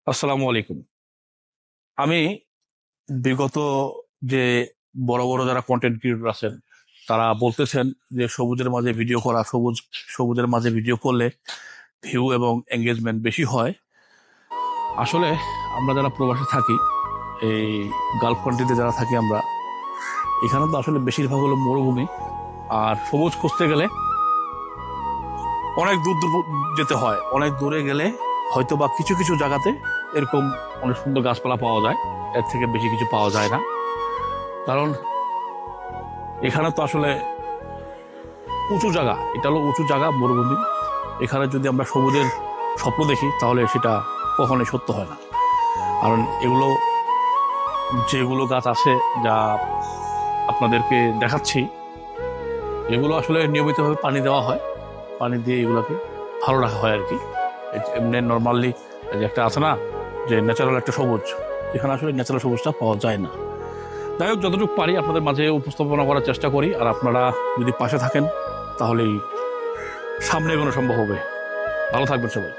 আসসালামু আলাইকুম। আমি বিগত যে বড় বড় যারা কন্টেন্ট ক্রিয়েটর আছেন তারা বলতেছেন যে সবুজের মাঝে ভিডিও করা, সবুজের মাঝে ভিডিও করলে ভিউ এবং এঙ্গেজমেন্ট বেশি হয়। আসলে আমরা যারা প্রবাসে থাকি, এই গালফ কান্ট্রিতে যারা থাকি আমরা, এখানে তো আসলে বেশিরভাগ হলো মরুভূমি। আর সবুজ খুঁজতে গেলে অনেক দূর দূর যেতে হয়। অনেক দূরে গেলে হয়তো বা কিছু কিছু জায়গাতে এরকম অনেক সুন্দর গাছপালা পাওয়া যায়, এর থেকে বেশি কিছু পাওয়া যায় না। কারণ এখানে তো আসলে উঁচু জায়গা, এটা হলো উঁচু জায়গা, মরুভূমি। এখানে যদি আমরা সবুজের স্বপ্ন দেখি তাহলে সেটা কখনোই সত্য হয় না। কারণ এগুলো, যেগুলো গাছ আছে যা আপনাদেরকে দেখাচ্ছি, এগুলো আসলে নিয়মিতভাবে পানি দেওয়া হয়। পানি দিয়ে এগুলোকে ভালো রাখা হয় আর কি। এমনি নর্মালি যে একটা আছে না, যে ন্যাচারাল একটা সবুজ, এখানে আসলে ন্যাচারাল সবুজটা পাওয়া যায় না। যাই হোক, যতটুকু পারি আপনাদের মাঝে উপস্থাপনা করার চেষ্টা করি। আর আপনারা যদি পাশে থাকেন তাহলেই সামনে এগোনো সম্ভব হবে। ভালো থাকবেন সবাই।